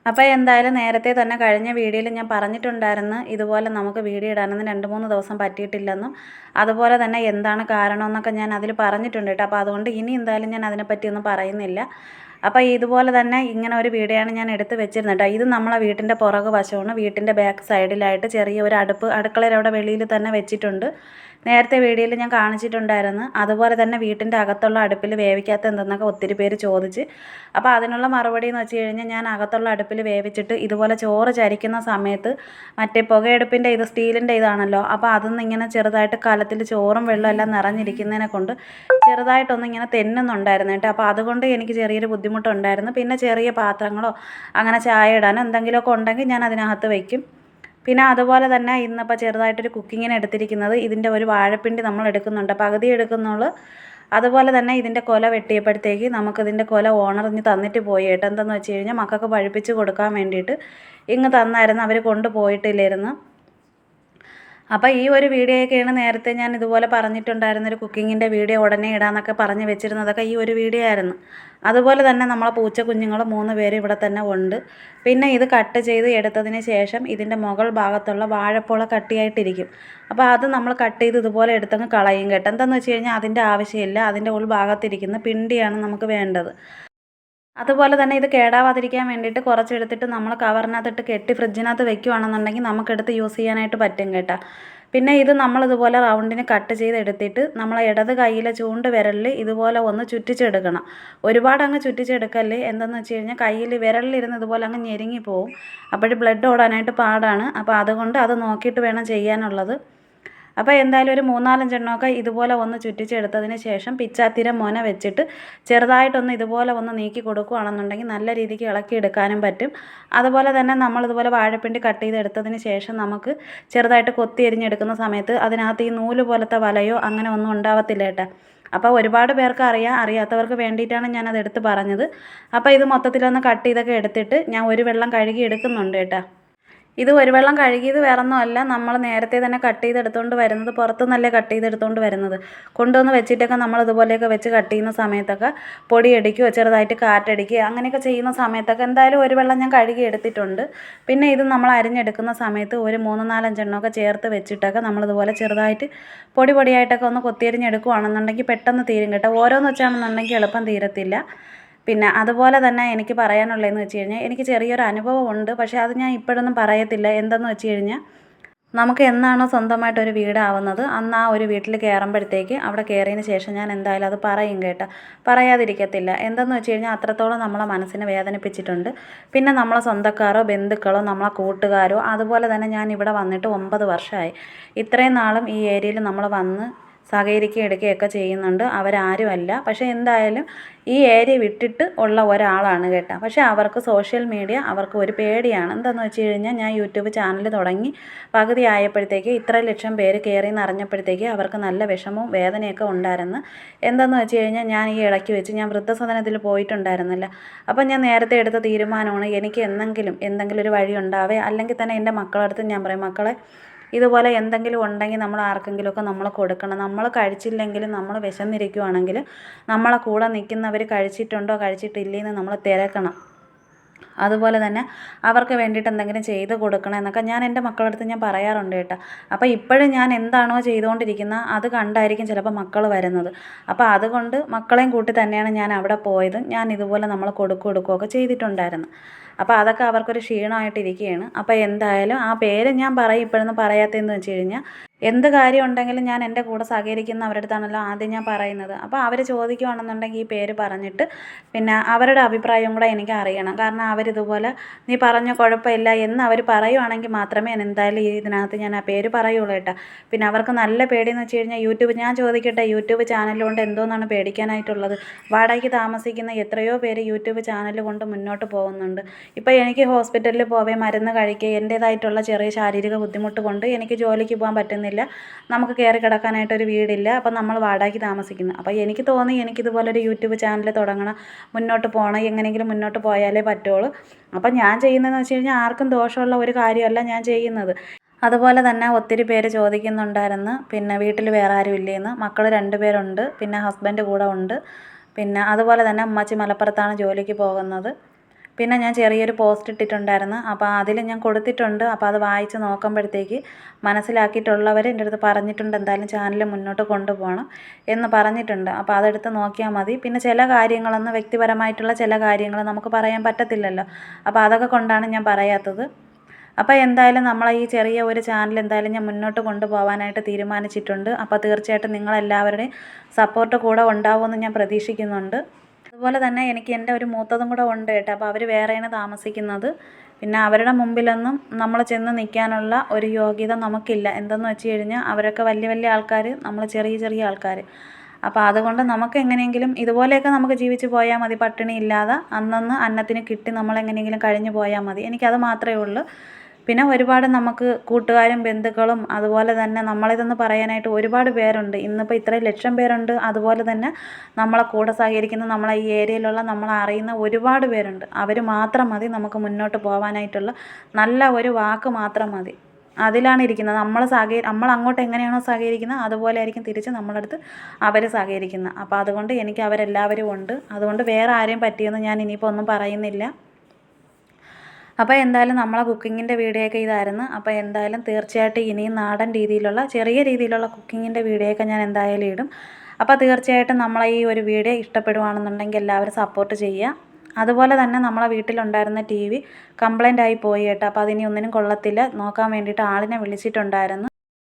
അപ്പോൾ എന്തായാലും നേരത്തെ തന്നെ കഴിഞ്ഞ വീഡിയോയിൽ ഞാൻ പറഞ്ഞിട്ടുണ്ടായിരുന്നു ഇതുപോലെ നമുക്ക് വീഡിയോ ഇടാനൊന്നും 2-3 ദിവസം പറ്റിയിട്ടില്ലെന്നും അതുപോലെ തന്നെ എന്താണ് കാരണമെന്നൊക്കെ ഞാൻ അതിൽ പറഞ്ഞിട്ടുണ്ട് കേട്ടോ. അപ്പോൾ അതുകൊണ്ട് ഇനി എന്തായാലും ഞാൻ അതിനെപ്പറ്റിയൊന്നും പറയുന്നില്ല. അപ്പോൾ ഇതുപോലെ തന്നെ ഇങ്ങനെ ഒരു വീഡിയോയാണ് ഞാൻ എടുത്ത് വെച്ചിരുന്നത് കേട്ടോ. ഇത് നമ്മളെ വീട്ടിൻ്റെ പുറകു വശമാണ്. വീട്ടിൻ്റെ ബാക്ക് സൈഡിലായിട്ട് ചെറിയ ഒരു അടുക്കളയുടെ അവിടെ വെളിയിൽ തന്നെ വെച്ചിട്ടുണ്ട്. നേരത്തെ വീഡിയോയിൽ ഞാൻ കാണിച്ചിട്ടുണ്ടായിരുന്നു. അതുപോലെ തന്നെ വീട്ടിൻ്റെ അകത്തുള്ള അടുപ്പിൽ വേവിക്കാത്ത എന്തെന്നൊക്കെ ഒത്തിരി പേര് ചോദിച്ച്. അപ്പോൾ അതിനുള്ള മറുപടി എന്ന് വെച്ച് കഴിഞ്ഞാൽ ഞാൻ അകത്തുള്ള അടുപ്പിൽ വേവിച്ചിട്ട് ഇതുപോലെ ചോറ് ചരിക്കുന്ന സമയത്ത് മറ്റേ പുകയടുപ്പിൻ്റെ ഇത് സ്റ്റീലിൻ്റെ ഇതാണല്ലോ, അപ്പോൾ അതൊന്നും ഇങ്ങനെ ചെറുതായിട്ട് കലത്തിൽ ചോറും വെള്ളം എല്ലാം നിറഞ്ഞിരിക്കുന്നതിനെ കൊണ്ട് ചെറുതായിട്ടൊന്നും ഇങ്ങനെ തെന്നുന്നുണ്ടായിരുന്നു കേട്ടോ. അപ്പോൾ അതുകൊണ്ട് എനിക്ക് ചെറിയൊരു ബുദ്ധിമുട്ടുണ്ടായിരുന്നു. പിന്നെ ചെറിയ പാത്രങ്ങളോ അങ്ങനെ ചായ ഇടാനോ എന്തെങ്കിലുമൊക്കെ ഉണ്ടെങ്കിൽ ഞാൻ അതിനകത്ത് വയ്ക്കും. പിന്നെ അതുപോലെ തന്നെ ഇന്നിപ്പോൾ ചെറുതായിട്ടൊരു കുക്കിങ്ങിന് എടുത്തിരിക്കുന്നത് ഇതിൻ്റെ ഒരു വാഴപ്പിണ്ടി നമ്മൾ എടുക്കുന്നുണ്ട്, പകുതി എടുക്കുന്നുള്ളൂ. അതുപോലെ തന്നെ ഇതിൻ്റെ കൊല വെട്ടിയപ്പോഴത്തേക്ക് നമുക്കിതിൻ്റെ കൊല ഓണർ ഇഞ്ഞ് തന്നിട്ട് പോയി കേട്ടോ. എന്തെന്ന് വെച്ച് കഴിഞ്ഞാൽ മക്കൾക്ക് പഴുപ്പിച്ച് കൊടുക്കാൻ വേണ്ടിയിട്ട് ഇങ്ങ് തന്നായിരുന്നു, അവർ കൊണ്ടുപോയിട്ടില്ലായിരുന്നു. അപ്പോൾ ഈ ഒരു വീഡിയോയൊക്കെയാണ് നേരത്തെ ഞാൻ ഇതുപോലെ പറഞ്ഞിട്ടുണ്ടായിരുന്നൊരു കുക്കിങ്ങിൻ്റെ വീഡിയോ ഉടനെ ഇടാമെന്നൊക്കെ പറഞ്ഞ് വെച്ചിരുന്നതൊക്കെ ഈ ഒരു വീഡിയോ ആയിരുന്നു. അതുപോലെ തന്നെ നമ്മളെ പൂച്ച കുഞ്ഞുങ്ങൾ 3 പേര് ഇവിടെ തന്നെ ഉണ്ട്. പിന്നെ ഇത് കട്ട് ചെയ്ത് എടുത്തതിന് ശേഷം ഇതിൻ്റെ മുകൾ ഭാഗത്തുള്ള വാഴപ്പോള കട്ടിയായിട്ടിരിക്കും. അപ്പോൾ അത് നമ്മൾ കട്ട് ചെയ്ത് ഇതുപോലെ എടുത്തങ്ങ് കളയും കേട്ടോ. എന്താണെന്ന് വെച്ച് കഴിഞ്ഞാൽ അതിൻ്റെ ആവശ്യമില്ല, അതിൻ്റെ ഉൾഭാഗത്തിരിക്കുന്ന പിണ്ടിയാണ് നമുക്ക് വേണ്ടത്. അതുപോലെ തന്നെ ഇത് കേടാവാതിരിക്കാൻ വേണ്ടിയിട്ട് കുറച്ചെടുത്തിട്ട് നമ്മൾ കവറിനകത്തിട്ട് കെട്ടി ഫ്രിഡ്ജിനകത്ത് വെക്കുകയാണെന്നുണ്ടെങ്കിൽ നമുക്കെടുത്ത് യൂസ് ചെയ്യാനായിട്ട് പറ്റും കേട്ടോ. പിന്നെ ഇത് നമ്മളിതുപോലെ റൗണ്ടിന് കട്ട് ചെയ്തെടുത്തിട്ട് നമ്മളെ ഇടത് കൈയിലെ ചൂണ്ട് വിരലിൽ ഇതുപോലെ ഒന്ന് ചുറ്റിച്ചെടുക്കണം. ഒരുപാട് അങ്ങ് ചുറ്റിച്ചെടുക്കല്ലേ. എന്താണെന്ന് വെച്ച് കഴിഞ്ഞാൽ കയ്യിൽ വിരലിലിരുന്ന് ഇതുപോലെ അങ്ങ് ഞെരുങ്ങി പോവും. അപ്പോൾ ബ്ലഡ് ഓടാനായിട്ട് പാടാണ്. അപ്പോൾ അതുകൊണ്ട് അത് നോക്കിയിട്ട് വേണം ചെയ്യാനുള്ളത്. അപ്പോൾ എന്തായാലും ഒരു 3-4 എണ്ണമൊക്കെ ഇതുപോലെ ഒന്ന് ചുറ്റിച്ചെടുത്തതിന് ശേഷം പിച്ചാത്തിരം മൊന വെച്ചിട്ട് ചെറുതായിട്ടൊന്ന് ഇതുപോലെ ഒന്ന് നീക്കി കൊടുക്കുകയാണെന്നുണ്ടെങ്കിൽ നല്ല രീതിക്ക് ഇളക്കിയെടുക്കാനും പറ്റും. അതുപോലെ തന്നെ നമ്മളിതുപോലെ വാഴപ്പിണ്ടി കട്ട് ചെയ്തെടുത്തതിന് ശേഷം നമുക്ക് ചെറുതായിട്ട് കൊത്തി എരിഞ്ഞെടുക്കുന്ന സമയത്ത് അതിനകത്ത് ഈ നൂല് പോലത്തെ വലയോ അങ്ങനെ ഒന്നും ഉണ്ടാവത്തില്ല കേട്ടോ. അപ്പോൾ ഒരുപാട് പേർക്ക് അറിയാത്തവർക്ക് വേണ്ടിയിട്ടാണ് ഞാനത് എടുത്ത് പറഞ്ഞത്. അപ്പോൾ ഇത് മൊത്തത്തിലൊന്ന് കട്ട് ചെയ്തൊക്കെ എടുത്തിട്ട് ഞാൻ ഒരു വെള്ളം കഴുകി എടുക്കുന്നുണ്ട് കേട്ടോ. ഇത് ഒരു വെള്ളം കഴുകിയത് വേറൊന്നുമല്ല, നമ്മൾ നേരത്തെ തന്നെ കട്ട് ചെയ്തെടുത്തുകൊണ്ട് വരുന്നത്, പുറത്തുനിന്നല്ലേ കട്ട് ചെയ്തെടുത്തുകൊണ്ട് വരുന്നത്. കൊണ്ടുവന്ന് വെച്ചിട്ടൊക്കെ നമ്മൾ ഇതുപോലെയൊക്കെ വെച്ച് കട്ട് ചെയ്യുന്ന സമയത്തൊക്കെ പൊടിയടിക്കുകയോ ചെറുതായിട്ട് കാറ്റടിക്കുകയോ അങ്ങനെയൊക്കെ ചെയ്യുന്ന സമയത്തൊക്കെ എന്തായാലും ഒരു വെള്ളം ഞാൻ കഴുകി എടുത്തിട്ടുണ്ട്. പിന്നെ ഇത് നമ്മൾ അരിഞ്ഞെടുക്കുന്ന സമയത്ത് ഒരു 3-4 എണ്ണമൊക്കെ ചേർത്ത് വെച്ചിട്ടൊക്കെ നമ്മളിതുപോലെ ചെറുതായിട്ട് പൊടിയായിട്ടൊക്കെ ഒന്ന് കൊത്തിയരിഞ്ഞെടുക്കുകയാണെന്നുണ്ടെങ്കിൽ പെട്ടെന്ന് തീരും കേട്ടോ. ഓരോന്ന് വെച്ചാണെന്നുണ്ടെങ്കിൽ എളുപ്പം തീരത്തില്ല. പിന്നെ അതുപോലെ തന്നെ എനിക്ക് പറയാനുള്ളതെന്ന് വെച്ച് കഴിഞ്ഞാൽ എനിക്ക് ചെറിയൊരു അനുഭവമുണ്ട്, പക്ഷേ അത് ഞാൻ ഇപ്പോഴൊന്നും പറയത്തില്ല. എന്തെന്ന് വെച്ച് കഴിഞ്ഞാൽ നമുക്ക് എന്നാണോ സ്വന്തമായിട്ടൊരു വീടാവുന്നത് അന്ന് ആ ഒരു വീട്ടിൽ കയറുമ്പോഴത്തേക്ക് അവിടെ കയറിയതിന് ശേഷം ഞാൻ എന്തായാലും അത് പറയും കേട്ടോ, പറയാതിരിക്കത്തില്ല. എന്തെന്ന് വെച്ച് കഴിഞ്ഞാൽ അത്രത്തോളം നമ്മളെ മനസ്സിനെ വേദനിപ്പിച്ചിട്ടുണ്ട്. പിന്നെ നമ്മളെ സ്വന്തക്കാരോ ബന്ധുക്കളോ നമ്മളെ കൂട്ടുകാരോ അതുപോലെ തന്നെ ഞാൻ ഇവിടെ വന്നിട്ട് 9 വർഷമായി. ഇത്രയും നാളും ഈ ഏരിയയിൽ നമ്മൾ വന്ന് സഹകരിക്കുകയും എടുക്കുകയൊക്കെ ചെയ്യുന്നുണ്ട്. അവരാരുമല്ല, പക്ഷേ എന്തായാലും ഈ ഏരിയ വിട്ടിട്ട് ഉള്ള ഒരാളാണ് കേട്ടോ. പക്ഷേ അവർക്ക് സോഷ്യൽ മീഡിയ അവർക്ക് ഒരു പേടിയാണ്. എന്താണെന്ന് വെച്ച് കഴിഞ്ഞാൽ ഞാൻ യൂട്യൂബ് ചാനൽ തുടങ്ങി പകുതി ആയപ്പോഴത്തേക്ക് ഇത്ര ലക്ഷം പേര് കയറിയെന്ന് അറിഞ്ഞപ്പോഴത്തേക്ക് അവർക്ക് നല്ല വിഷമവും വേദനയൊക്കെ ഉണ്ടായിരുന്നു. എന്താണെന്ന് വെച്ച് കഴിഞ്ഞാൽ ഞാൻ ഈ ഇടയ്ക്ക് വെച്ച് ഞാൻ വൃദ്ധസദനത്തിൽ പോയിട്ടുണ്ടായിരുന്നില്ല. അപ്പം ഞാൻ നേരത്തെ എടുത്ത തീരുമാനമാണ് എനിക്ക് എന്തെങ്കിലും ഒരു വഴി ഉണ്ടാവേ, അല്ലെങ്കിൽ തന്നെ എൻ്റെ മക്കളടുത്ത് ഞാൻ പറയും, മക്കളെ ഇതുപോലെ എന്തെങ്കിലും ഉണ്ടെങ്കിൽ നമ്മൾ ആർക്കെങ്കിലുമൊക്കെ നമ്മൾ കൊടുക്കണം. നമ്മൾ കഴിച്ചില്ലെങ്കിലും നമ്മൾ വിശന്നിരിക്കുവാണെങ്കിൽ നമ്മളെ കൂടെ നിൽക്കുന്നവർ കഴിച്ചിട്ടുണ്ടോ കഴിച്ചിട്ടില്ലേന്ന് നമ്മൾ തിരക്കണം. അതുപോലെ തന്നെ അവർക്ക് വേണ്ടിയിട്ട് എന്തെങ്കിലും ചെയ്ത് കൊടുക്കണം എന്നൊക്കെ ഞാൻ എൻ്റെ മക്കളടുത്ത് ഞാൻ പറയാറുണ്ട് കേട്ടോ. അപ്പോൾ ഇപ്പോഴും ഞാൻ എന്താണോ ചെയ്തുകൊണ്ടിരിക്കുന്നത് അത് കണ്ടായിരിക്കും ചിലപ്പോൾ മക്കൾ വരുന്നത്. അപ്പോൾ അതുകൊണ്ട് മക്കളെയും കൂട്ടി തന്നെയാണ് ഞാൻ അവിടെ പോയത്. ഞാൻ ഇതുപോലെ നമ്മൾ കൊടുക്കുകയൊക്കെ ചെയ്തിട്ടുണ്ടായിരുന്നു. അപ്പോൾ അതൊക്കെ അവർക്കൊരു ക്ഷീണമായിട്ടിരിക്കുകയാണ്. അപ്പോൾ എന്തായാലും ആ പേര് ഞാൻ പറയും, ഇപ്പോഴൊന്നും പറയാത്തതെന്ന് വെച്ച് കഴിഞ്ഞാൽ എന്ത് കാര്യം ഉണ്ടെങ്കിലും ഞാൻ എൻ്റെ കൂടെ സഹകരിക്കുന്നവരുടെ അടുത്താണല്ലോ ആദ്യം ഞാൻ പറയുന്നത്. അപ്പോൾ അവർ ചോദിക്കുകയാണെന്നുണ്ടെങ്കിൽ ഈ പേര് പറഞ്ഞിട്ട് പിന്നെ അവരുടെ അഭിപ്രായം കൂടെ എനിക്ക് അറിയണം. കാരണം അവരിതുപോലെ നീ പറഞ്ഞ കുഴപ്പമില്ല എന്ന് അവർ പറയുവാണെങ്കിൽ മാത്രമേ ഞാൻ എന്തായാലും ഇതിനകത്ത് ഞാൻ ആ പേര് പറയുള്ളൂ കേട്ടോ. പിന്നെ അവർക്ക് നല്ല പേടിയെന്ന് വെച്ച് കഴിഞ്ഞാൽ ഞാൻ ചോദിക്കട്ടെ, യൂട്യൂബ് ചാനലുകൊണ്ട് എന്തോന്നാണ് പേടിക്കാനായിട്ടുള്ളത്? വാടകയ്ക്ക് താമസിക്കുന്ന എത്രയോ പേര് യൂട്യൂബ് ചാനൽ കൊണ്ട് മുന്നോട്ട് പോകുന്നുണ്ട്. ഇപ്പോൾ എനിക്ക് ഹോസ്പിറ്റലിൽ പോവേ മരുന്ന് കഴിക്കുക എൻ്റേതായിട്ടുള്ള ചെറിയ ശാരീരിക ബുദ്ധിമുട്ട് കൊണ്ട് എനിക്ക് ജോലിക്ക് പോകാൻ പറ്റുന്നില്ല. നമുക്ക് കയറി കിടക്കാനായിട്ടൊരു വീടില്ല. അപ്പം നമ്മൾ വാടകയ്ക്ക് താമസിക്കുന്നു. അപ്പോൾ എനിക്ക് തോന്നി എനിക്കിതുപോലൊരു യൂട്യൂബ് ചാനൽ തുടങ്ങണം, മുന്നോട്ട് പോകണം, എങ്ങനെയെങ്കിലും മുന്നോട്ട് പോയാലേ പറ്റുള്ളൂ. അപ്പം ഞാൻ ചെയ്യുന്നതെന്ന് വെച്ച് കഴിഞ്ഞാൽ ആർക്കും ദോഷമുള്ള ഒരു കാര്യമല്ല ഞാൻ ചെയ്യുന്നത്. അതുപോലെ തന്നെ ഒത്തിരി പേര് ചോദിക്കുന്നുണ്ടായിരുന്നു, പിന്നെ വീട്ടിൽ വേറെ ആരും ഇല്ലേന്ന്. മക്കൾ 2 പേരുണ്ട്, പിന്നെ ഹസ്ബൻഡ് കൂടെ ഉണ്ട്. പിന്നെ അതുപോലെ തന്നെ ഉമ്മച്ചി മലപ്പുറത്താണ് ജോലിക്ക് പോകുന്നത്. പിന്നെ ഞാൻ ചെറിയൊരു പോസ്റ്റ് ഇട്ടിട്ടുണ്ടായിരുന്നു. അപ്പോൾ അതിൽ ഞാൻ കൊടുത്തിട്ടുണ്ട്. അപ്പോൾ അത് വായിച്ച് നോക്കുമ്പോഴത്തേക്ക് മനസ്സിലാക്കിയിട്ടുള്ളവർ എൻ്റെ അടുത്ത് പറഞ്ഞിട്ടുണ്ട് എന്തായാലും ചാനൽ മുന്നോട്ട് കൊണ്ടുപോകണം എന്ന് പറഞ്ഞിട്ടുണ്ട്. അപ്പോൾ അതെടുത്ത് നോക്കിയാൽ മതി. പിന്നെ ചില കാര്യങ്ങളൊന്നും വ്യക്തിപരമായിട്ടുള്ള ചില കാര്യങ്ങൾ നമുക്ക് പറയാൻ പറ്റത്തില്ലല്ലോ. അപ്പോൾ അതൊക്കെ കൊണ്ടാണ് ഞാൻ പറയാത്തത്. അപ്പോൾ എന്തായാലും നമ്മളെ ഈ ചെറിയ ഒരു ചാനൽ എന്തായാലും ഞാൻ മുന്നോട്ട് കൊണ്ടുപോകാനായിട്ട് തീരുമാനിച്ചിട്ടുണ്ട്. അപ്പോൾ തീർച്ചയായിട്ടും നിങ്ങളെല്ലാവരുടെയും സപ്പോർട്ട് കൂടെ ഉണ്ടാവുമെന്ന് ഞാൻ പ്രതീക്ഷിക്കുന്നുണ്ട്. അതുപോലെ തന്നെ എനിക്ക് എൻ്റെ ഒരു മൂത്തതും കൂടെ ഉണ്ട് കേട്ടോ. അപ്പോൾ അവർ വേറെയാണ് താമസിക്കുന്നത്. പിന്നെ അവരുടെ മുമ്പിലൊന്നും നമ്മൾ ചെന്ന് നിൽക്കാനുള്ള ഒരു യോഗ്യത നമുക്കില്ല. എന്തെന്ന് വെച്ച് കഴിഞ്ഞാൽ അവരൊക്കെ വലിയ വലിയ ആൾക്കാർ, നമ്മൾ ചെറിയ ചെറിയ ആൾക്കാർ. അപ്പോൾ അതുകൊണ്ട് നമുക്ക് എങ്ങനെയെങ്കിലും ഇതുപോലെയൊക്കെ നമുക്ക് ജീവിച്ച് പോയാൽ മതി, പട്ടിണി ഇല്ലാതെ അന്നന്ന് അന്നത്തിന് കിട്ടി നമ്മളെങ്ങനെയെങ്കിലും കഴിഞ്ഞ് പോയാൽ മതി. എനിക്കത് മാത്രമേ ഉള്ളൂ. പിന്നെ ഒരുപാട് നമുക്ക് കൂട്ടുകാരും ബന്ധുക്കളും അതുപോലെ തന്നെ നമ്മളിതെന്ന് പറയാനായിട്ട് ഒരുപാട് പേരുണ്ട്. ഇന്നിപ്പോൾ ഇത്രയും ലക്ഷം പേരുണ്ട്. അതുപോലെ തന്നെ നമ്മളെ കൂടെ സഹകരിക്കുന്ന നമ്മളെ ഈ ഏരിയയിലുള്ള നമ്മളെ അറിയുന്ന ഒരുപാട് പേരുണ്ട്. അവർ മാത്രം മതി നമുക്ക് മുന്നോട്ട് പോകാനായിട്ടുള്ള നല്ല ഒരു വാക്ക് മാത്രം മതി. അതിലാണ് ഇരിക്കുന്നത്. നമ്മൾ അങ്ങോട്ട് എങ്ങനെയാണോ സഹകരിക്കുന്നത് അതുപോലെ ആയിരിക്കും തിരിച്ച് നമ്മളെ അടുത്ത് അവർ സഹകരിക്കുന്നത്. അപ്പോൾ അതുകൊണ്ട് എനിക്ക് അവരെല്ലാവരും ഉണ്ട്. അതുകൊണ്ട് വേറെ ആരെയും പറ്റിയെന്ന് ഞാൻ ഇനിയിപ്പോൾ ഒന്നും പറയുന്നില്ല. അപ്പോൾ എന്തായാലും നമ്മളെ കുക്കിങ്ങിൻ്റെ വീഡിയോ ഒക്കെ ഇതായിരുന്നു. അപ്പോൾ എന്തായാലും തീർച്ചയായിട്ടും ഇനിയും നാടൻ രീതിയിലുള്ള ചെറിയ രീതിയിലുള്ള കുക്കിങ്ങിൻ്റെ വീഡിയോ ഒക്കെ ഞാൻ എന്തായാലും ഇടും. അപ്പോൾ തീർച്ചയായിട്ടും നമ്മളെ ഈ ഒരു വീഡിയോ ഇഷ്ടപ്പെടുവാണെന്നുണ്ടെങ്കിൽ എല്ലാവരും സപ്പോർട്ട് ചെയ്യുക. അതുപോലെ തന്നെ നമ്മളെ വീട്ടിലുണ്ടായിരുന്ന TV കംപ്ലൈൻ്റ് ആയി പോയി കേട്ടോ. അപ്പോൾ അതിനി ഒന്നിനും കൊള്ളത്തില്ല, നോക്കാൻ വേണ്ടിയിട്ട് ആളിനെ വിളിച്ചിട്ടുണ്ടായിരുന്നു.